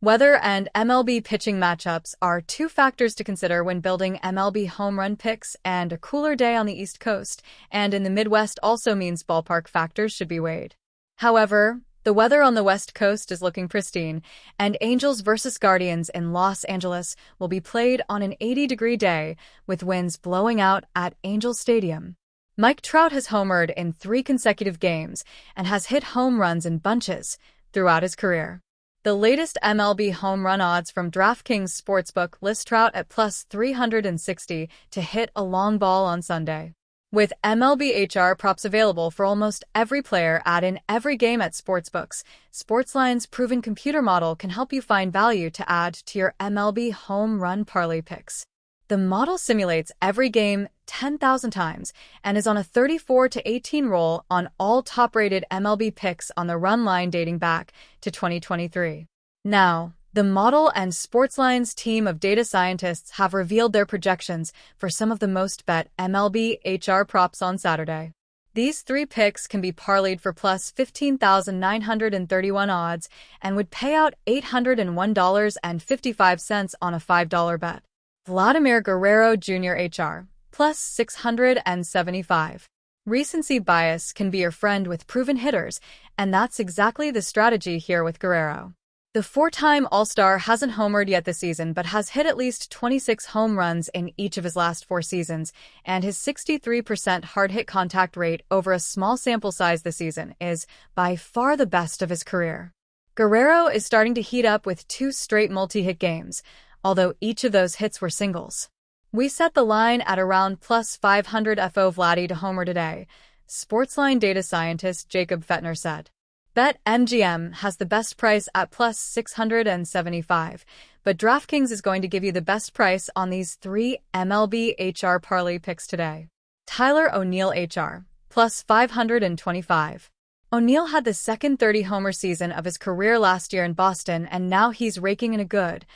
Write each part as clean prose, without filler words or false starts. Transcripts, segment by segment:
Weather and MLB pitching matchups are two factors to consider when building MLB home run picks, and a cooler day on the East Coast and in the Midwest also means ballpark factors should be weighed. However, the weather on the West Coast is looking pristine, and Angels versus Guardians in Los Angeles will be played on an 80-degree day with winds blowing out at Angels Stadium. Mike Trout has homered in 3 consecutive games and has hit home runs in bunches throughout his career. The latest MLB home run odds from DraftKings Sportsbook list Trout at plus 360 to hit a long ball on Sunday. With MLB HR props available for almost every player in every game at Sportsbooks, Sportsline's proven computer model can help you find value to add to your MLB home run parlay picks. The model simulates every game 10,000 times and is on a 34-18 roll on all top-rated MLB picks on the run line dating back to 2023. Now, the model and Sportsline's team of data scientists have revealed their projections for some of the most bet MLB HR props on Saturday. These 3 picks can be parlayed for plus 15,931 odds and would pay out $801.55 on a $5 bet. Vladimir Guerrero Jr. HR, plus 675. Recency bias can be your friend with proven hitters, and that's exactly the strategy here with Guerrero. The 4-time All-Star hasn't homered yet this season but has hit at least 26 home runs in each of his last 4 seasons, and his 63% hard-hit contact rate over a small sample size this season is by far the best of his career. Guerrero is starting to heat up with 2 straight multi-hit games, although each of those hits were singles. We set the line at around plus 500 FO Vladdy to homer today, Sportsline data scientist Jacob Fettner said. BetMGM has the best price at plus 675, but DraftKings is going to give you the best price on these 3 MLB HR parlay picks today. Tyler O'Neill HR, plus 525. O'Neill had the second 30-homer season of his career last year in Boston, and now he's raking in a good,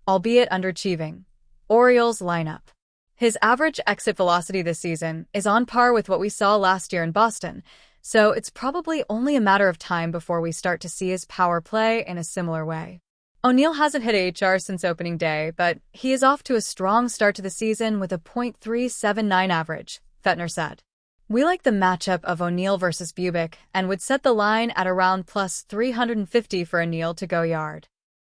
albeit underachieving, Orioles lineup. His average exit velocity this season is on par with what we saw last year in Boston, so it's probably only a matter of time before we start to see his power play in a similar way. O'Neill hasn't hit HR since opening day, but he is off to a strong start to the season with a .379 average, Fettner said. We like the matchup of O'Neill versus Bubic and would set the line at around plus 350 for O'Neill to go yard.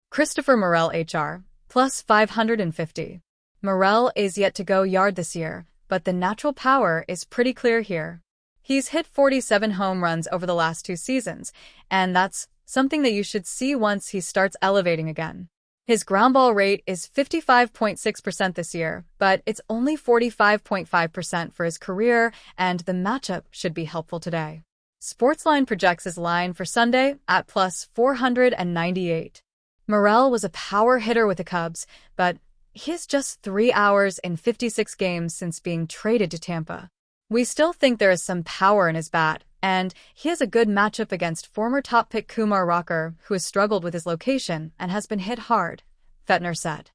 Christopher Morel HR, plus 550. Morel is yet to go yard this year, but the natural power is pretty clear here. He's hit 47 home runs over the last 2 seasons, and that's something that you should see once he starts elevating again. His ground ball rate is 55.6% this year, but it's only 45.5% for his career, and the matchup should be helpful today. Sportsline projects his line for Sunday at plus 498. Morel was a power hitter with the Cubs, but he has just 3 hours in 56 games since being traded to Tampa. We still think there is some power in his bat, and he has a good matchup against former top pick Kumar Rocker, who has struggled with his location and has been hit hard, Fettner said.